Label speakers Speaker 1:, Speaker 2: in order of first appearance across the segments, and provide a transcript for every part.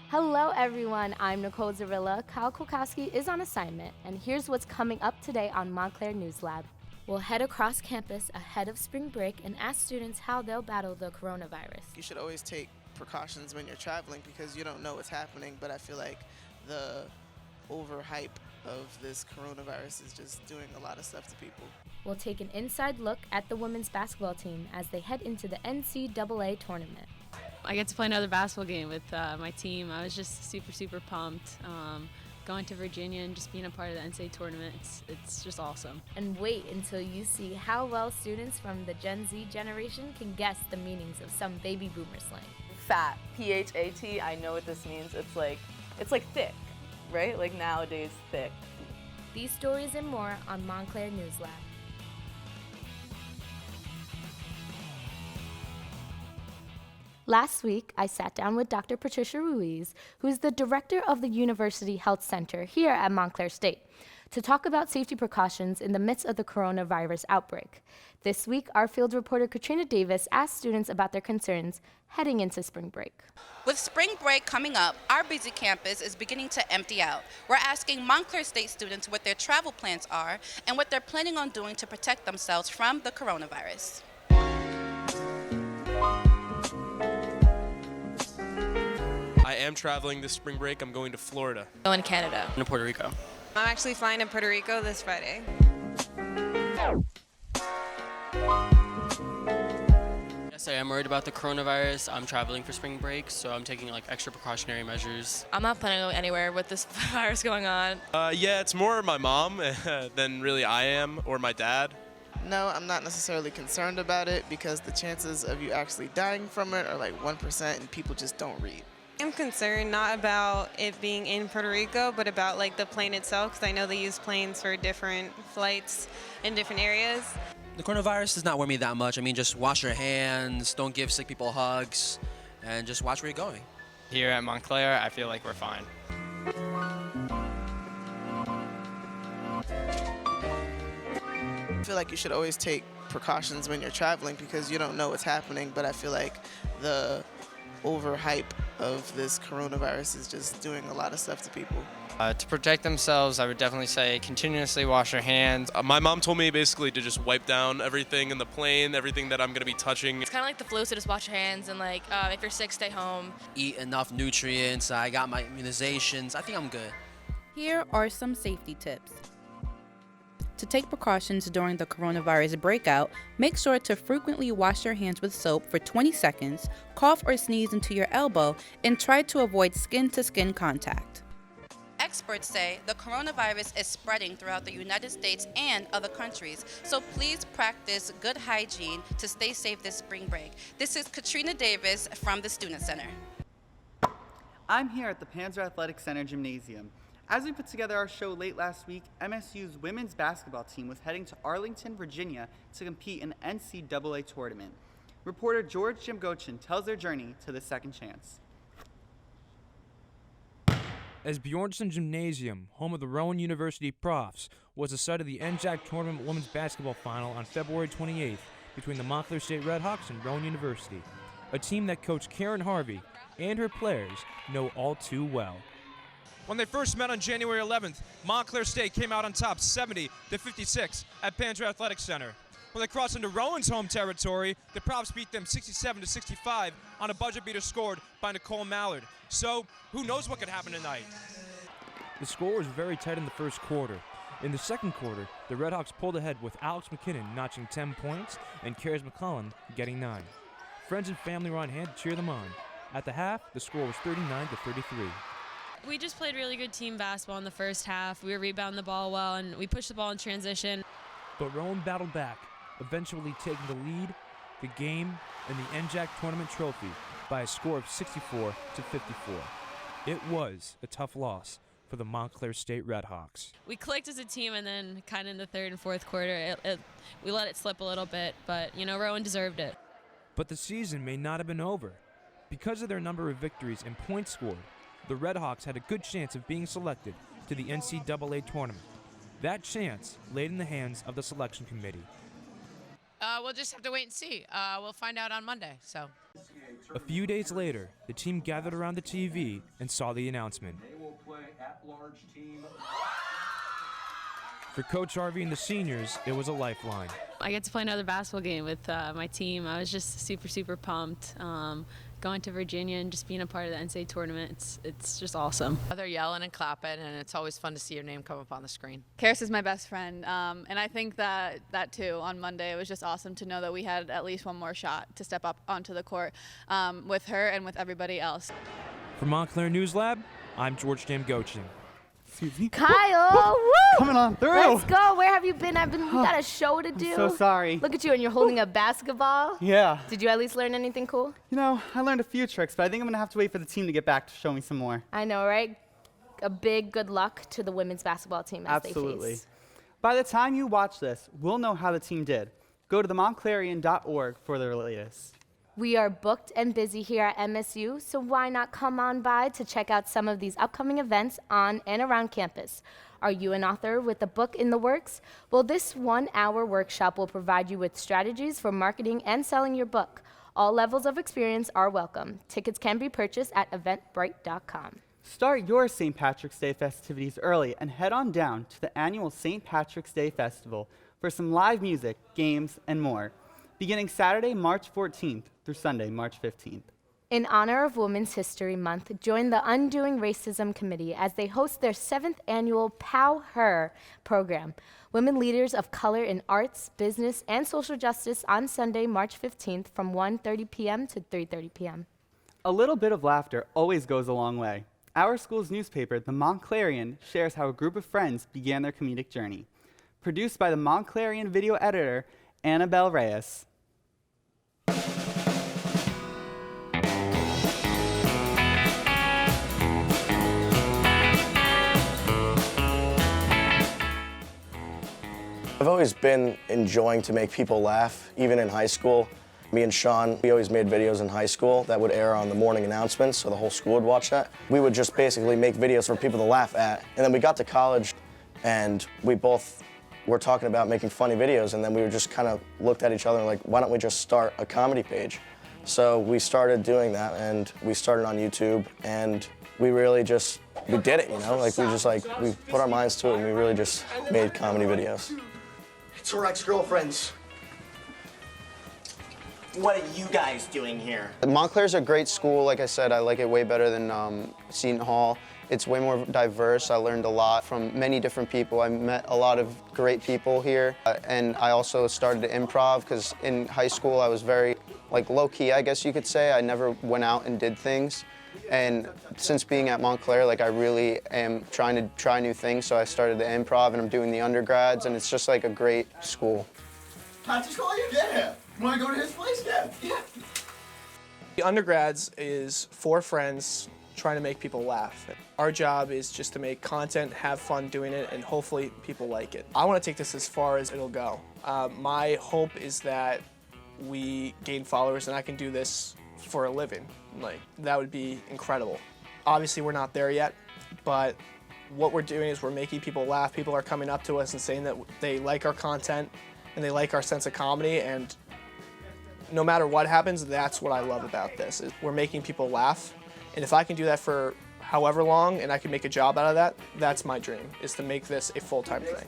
Speaker 1: Hello everyone, I'm Nicole Zarilla. Kyle Kulkowski is on assignment, and here's what's coming up today on Montclair News Lab. We'll head across campus ahead of spring break and ask students how they'll battle the coronavirus.
Speaker 2: You should always take precautions when you're traveling because you don't know what's happening, but I feel like the overhype of this coronavirus is just doing a lot of stuff to people.
Speaker 1: We'll take an inside look at the women's basketball team as they head into the NCAA tournament.
Speaker 3: I get to play another basketball game with my team. I was just super pumped. Going to Virginia and just being a part of the NCAA tournament, it's just awesome.
Speaker 1: And wait until you see how well students from the Gen Z generation can guess the meanings of some baby boomer slang.
Speaker 4: Fat, P-H-A-T, I know what this means. It's like thick, right? Like nowadays, thick.
Speaker 1: These stories and more on Montclair News Lab. Last week, I sat down with Dr. Patricia Ruiz, who's the director of the University Health Center here at Montclair State, to talk about safety precautions in the midst of the coronavirus outbreak. This week, our field reporter Katrina Davis asked students about their concerns heading into spring break.
Speaker 5: With spring break coming up, our busy campus is beginning to empty out. We're asking Montclair State students what their travel plans are and what they're planning on doing to protect themselves from the coronavirus.
Speaker 6: I am traveling this spring break. I'm going to Florida.
Speaker 7: Going to Canada.
Speaker 8: To Puerto Rico.
Speaker 7: I'm actually flying to Puerto Rico this Friday.
Speaker 8: Yes, I am worried about the coronavirus. I'm traveling for spring break, so I'm taking like extra precautionary measures.
Speaker 7: I'm not planning on going anywhere with this virus going on.
Speaker 6: Yeah, it's more my mom than really I am, or my dad.
Speaker 2: No, I'm not necessarily concerned about it because the chances of you actually dying from it are like 1% and people just don't read.
Speaker 9: I'm concerned not about it being in Puerto Rico, but about like the plane itself, because I know they use planes for different flights in different areas.
Speaker 10: The coronavirus does not worry me that much. I mean, just wash your hands, don't give sick people hugs, and just watch where you're going.
Speaker 11: Here at Montclair, I feel like we're fine.
Speaker 2: I feel like you should always take precautions when you're traveling because you don't know what's happening, but I feel like the overhype of this coronavirus is just doing a lot of stuff to people.
Speaker 11: To protect themselves, I would definitely say continuously wash your hands.
Speaker 6: My mom told me basically to just wipe down everything in the plane, everything that I'm going to be touching.
Speaker 7: It's kind of like the flu, so just wash your hands and like if you're sick, stay home.
Speaker 10: Eat enough nutrients. I got my immunizations. I think I'm good.
Speaker 12: Here are some safety tips. To take precautions during the coronavirus breakout, make sure to frequently wash your hands with soap for 20 seconds, cough or sneeze into your elbow, and try to avoid skin-to-skin contact.
Speaker 5: Experts say the coronavirus is spreading throughout the United States and other countries, so please practice good hygiene to stay safe this spring break. This is Katrina Davis from the Student Center.
Speaker 13: I'm here at the Panzer Athletic Center Gymnasium. As we put together our show late last week, MSU's women's basketball team was heading to Arlington, Virginia to compete in the NCAA tournament. Reporter George Jimgochin tells their journey to the second chance.
Speaker 14: As Bjornsson Gymnasium, home of the Rowan University Profs, was the site of the NJAC Tournament Women's Basketball Final on February 28th between the Montclair State Redhawks and Rowan University, a team that Coach Karen Harvey and her players know all too well.
Speaker 15: When they first met on January 11th, Montclair State came out on top 70-56 at Panzer Athletic Center. When they crossed into Rowan's home territory, the Profs beat them 67-65 on a buzzer beater scored by Nicole Mallard. So, who knows what could happen tonight?
Speaker 14: The score was very tight in the first quarter. In the second quarter, the Redhawks pulled ahead with Alex McKinnon notching 10 points and Karis McClellan getting 9. Friends and family were on hand to cheer them on. At the half, the score was 39-33.
Speaker 3: We just played really good team basketball in the first half. We were rebounding the ball well, and we pushed the ball in transition.
Speaker 14: But Rowan battled back, eventually taking the lead, the game, and the NJAC tournament trophy by a score of 64-54. It was a tough loss for the Montclair State Redhawks.
Speaker 3: We clicked as a team, and then kind of in the third and fourth quarter, we let it slip a little bit. But, Rowan deserved it.
Speaker 14: But the season may not have been over. Because of their number of victories and points scored, the Redhawks had a good chance of being selected to the NCAA tournament. That chance laid in the hands of the selection committee.
Speaker 16: We'll just have to wait and see. We'll find out on Monday. So.
Speaker 14: A few days later, the team gathered around the TV and saw the announcement. For Coach Harvey and the seniors, it was a lifeline.
Speaker 3: I get to play another basketball game with my team. I was just super, super pumped. Going to Virginia and just being a part of the NCAA tournament, it's just awesome.
Speaker 16: They're yelling and clapping, and it's always fun to see your name come up on the screen.
Speaker 17: Karis is my best friend, and I think that too, on Monday, it was just awesome to know that we had at least one more shot to step up onto the court with her and with everybody else.
Speaker 14: For Montclair News Lab, I'm George Damgochin.
Speaker 1: Kyle, woo!
Speaker 13: Coming on through.
Speaker 1: Let's go. Where have you been? We got a show to do.
Speaker 13: I'm so sorry.
Speaker 1: Look at you, and you're holding a basketball.
Speaker 13: Yeah.
Speaker 1: Did you at least learn anything cool?
Speaker 13: You know, I learned a few tricks, but I think I'm gonna have to wait for the team to get back to show me some more.
Speaker 1: I know, right? A big good luck to the women's basketball team as
Speaker 13: Absolutely.
Speaker 1: they face.
Speaker 13: By the time you watch this, we'll know how the team did. Go to themontclairian.org for the latest.
Speaker 1: We are booked and busy here at MSU, so why not come on by to check out some of these upcoming events on and around campus. Are you an author with a book in the works? Well, this 1-hour workshop will provide you with strategies for marketing and selling your book. All levels of experience are welcome. Tickets can be purchased at eventbrite.com.
Speaker 13: Start your St. Patrick's Day festivities early and head on down to the annual St. Patrick's Day Festival for some live music, games, and more, beginning Saturday, March 14th through Sunday, March 15th.
Speaker 1: In honor of Women's History Month, join the Undoing Racism Committee as they host their 7th annual POW Her program. Women leaders of color in arts, business, and social justice on Sunday, March 15th from 1:30 p.m. to 3:30 p.m.
Speaker 13: A little bit of laughter always goes a long way. Our school's newspaper, the Montclairian, shares how a group of friends began their comedic journey. Produced by the Montclairian video editor, Annabelle Reyes.
Speaker 18: I've always been enjoying to make people laugh, even in high school. Me and Sean, we always made videos in high school that would air on the morning announcements, so the whole school would watch that. We would just basically make videos for people to laugh at. And then we got to college, and we both were talking about making funny videos, and then we were just kind of looked at each other and like, why don't we just start a comedy page? So we started doing that, and we started on YouTube, and we really just, we did it, you know? Like, we put our minds to it, and we really just made comedy videos.
Speaker 19: It's our ex-girlfriends. What are you guys doing here?
Speaker 20: Montclair's a great school. Like I said, I like it way better than Seton Hall. It's way more diverse. I learned a lot from many different people. I met a lot of great people here. And I also started to improv because in high school I was very low-key, I guess you could say. I never went out and did things. And since being at Montclair, I really am trying to try new things. So I started the improv and I'm doing the undergrads, and it's just like a great school.
Speaker 19: I'll just call you get him. You want to go to his place, Dad? Yeah.
Speaker 21: The Undergrads is 4 friends trying to make people laugh. Our job is just to make content, have fun doing it, and hopefully people like it. I want to take this as far as it'll go. My hope is that we gain followers and I can do this for a living. That would be incredible. Obviously, we're not there yet, but what we're doing is we're making people laugh. People are coming up to us and saying that they like our content and they like our sense of comedy, and no matter what happens, that's what I love about this. Is we're making people laugh, and if I can do that for however long and I can make a job out of that, that's my dream, is to make this a full-time thing.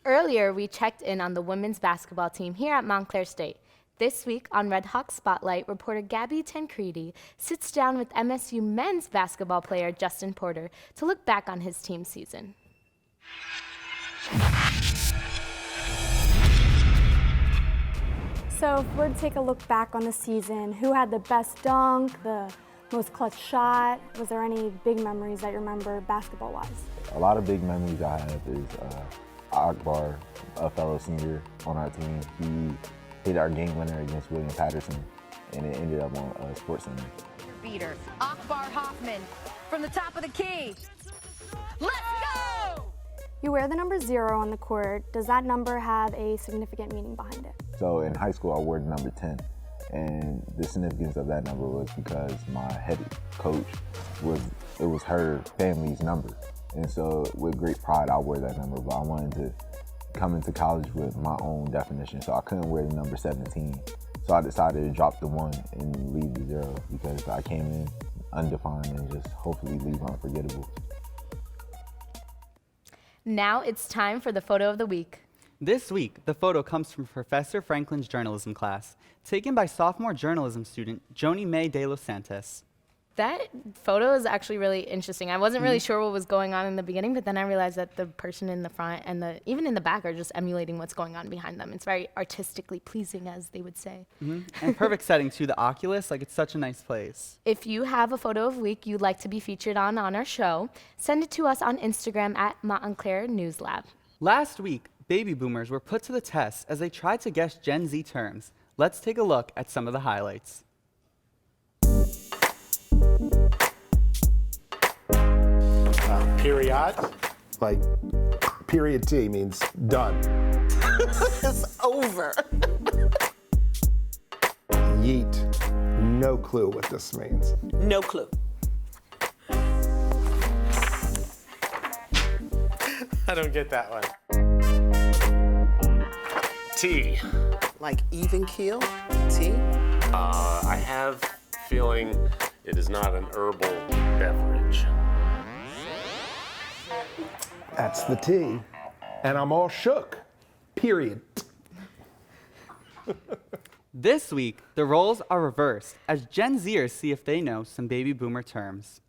Speaker 1: Earlier, we checked in on the women's basketball team here at Montclair State. This week on Red Hawk Spotlight, reporter Gabby Tancredi sits down with MSU men's basketball player Justin Porter to look back on his team season.
Speaker 22: So if we're to take a look back on the season, who had the best dunk, the most clutch shot? Was there any big memories that you remember basketball-wise?
Speaker 23: A lot of big memories I have is Akbar, a fellow senior on our team. He hit our game winner against William Patterson, and it ended up on SportsCenter.
Speaker 24: Beater, Akbar Hoffman from the top of the key. Let's go!
Speaker 22: You wear the number 0 on the court. Does that number have a significant meaning behind it?
Speaker 23: So in high school, I wore the number 10. And the significance of that number was because my head coach it was her family's number. And so with great pride, I wear that number, but I wanted to come into college with my own definition, so I couldn't wear the number 17. So I decided to drop the 1 and leave the 0 because I came in undefined and just hopefully leave unforgettable.
Speaker 1: Now it's time for the photo of the week.
Speaker 13: This week, the photo comes from Professor Franklin's journalism class, taken by sophomore journalism student Joni Mae de los Santos.
Speaker 1: That photo is actually really interesting. I wasn't really sure what was going on in the beginning, but then I realized that the person in the front and even in the back are just emulating what's going on behind them. It's very artistically pleasing, as they would say.
Speaker 13: And perfect setting too, the Oculus, like it's such a nice place.
Speaker 1: If you have a photo of week you'd like to be featured on our show, send it to us on Instagram at Montclair News Lab.
Speaker 13: Last week, baby boomers were put to the test as they tried to guess Gen Z terms. Let's take a look at some of the highlights.
Speaker 2: Period. Like, period T means done.
Speaker 4: It's over.
Speaker 2: Yeet. No clue what this means.
Speaker 4: No clue.
Speaker 2: I don't get that one. Tea.
Speaker 4: Like even keel? Tea?
Speaker 8: I have feeling it is not an herbal beverage.
Speaker 2: That's the T. And I'm all shook. Period.
Speaker 13: This week, the roles are reversed as Gen Zers see if they know some baby boomer terms.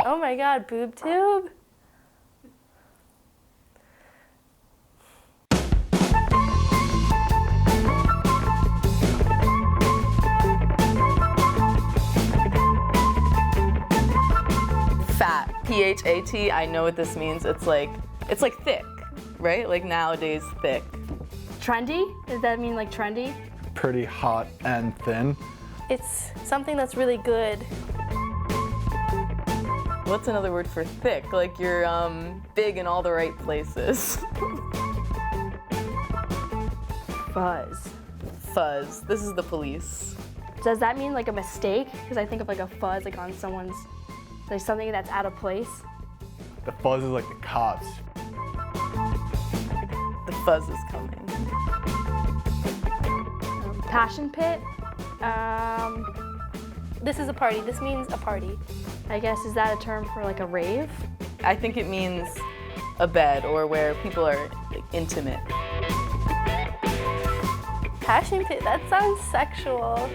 Speaker 9: Oh my god, boob tube?
Speaker 25: Fat, P-H-A-T, I know what this means. It's like thick, right? Like nowadays, thick.
Speaker 22: Trendy? Does that mean like trendy?
Speaker 26: Pretty hot and thin.
Speaker 9: It's something that's really good.
Speaker 25: What's another word for thick? Like you're big in all the right places.
Speaker 22: Fuzz.
Speaker 25: Fuzz. This is the police.
Speaker 22: Does that mean like a mistake? Because I think of like a fuzz like on someone's, like something that's out of place.
Speaker 26: The fuzz is like the cops.
Speaker 25: The fuzz is coming.
Speaker 22: Passion pit. This is a party. This means a party. I guess, is that a term for like a rave?
Speaker 25: I think it means a bed or where people are like, intimate.
Speaker 9: Passion pit, that sounds sexual.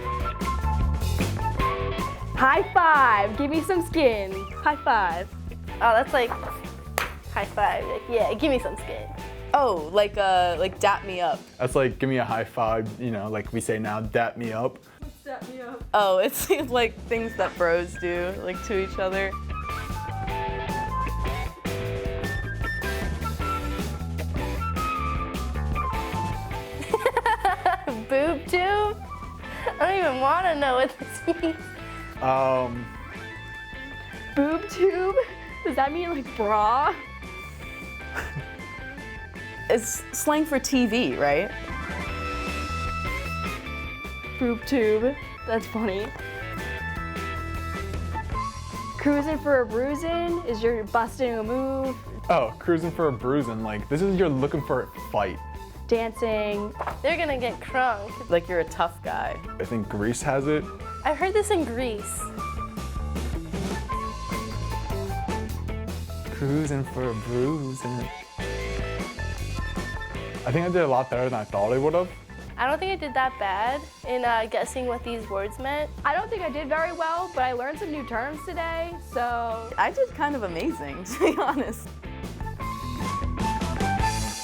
Speaker 22: High five, give me some skin. High five.
Speaker 9: Oh, that's like high five. Like, yeah, give me some skin.
Speaker 25: Oh, like dap me up.
Speaker 26: That's like, give me a high five, you know, like we say now, dap me up.
Speaker 9: Dap me up.
Speaker 25: Oh, it's like things that bros do, like to each other.
Speaker 9: Boob tube? I don't even want to know what this means.
Speaker 22: Boob tube? Does that mean like bra?
Speaker 25: It's slang for TV, right?
Speaker 22: Boob tube. That's funny. Cruising for a bruising is you're busting a move.
Speaker 26: Oh, cruising for a bruising. Like, this is you're looking for a fight.
Speaker 22: Dancing.
Speaker 9: They're gonna get crunk.
Speaker 25: Like you're a tough guy.
Speaker 26: I think Greece has it.
Speaker 9: I've heard this in Greece.
Speaker 26: Cruising for a bruising. I think I did a lot better than I thought I would have.
Speaker 9: I don't think I did that bad in guessing what these words meant.
Speaker 22: I don't think I did very well, but I learned some new terms today, so.
Speaker 25: I did kind of amazing, to be honest.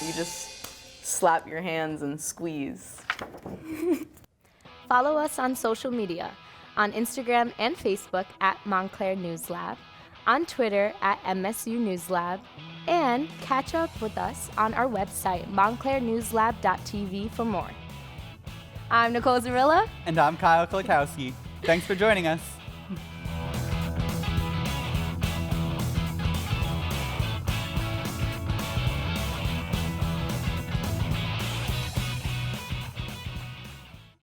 Speaker 25: You just slap your hands and squeeze.
Speaker 1: Follow us on social media, on Instagram and Facebook at Montclair News Lab, on Twitter at MSU News Lab, and catch up with us on our website, montclairnewslab.tv for more. I'm Nicole Zarilla.
Speaker 13: And I'm Kyle Kulikowski. Thanks for joining us.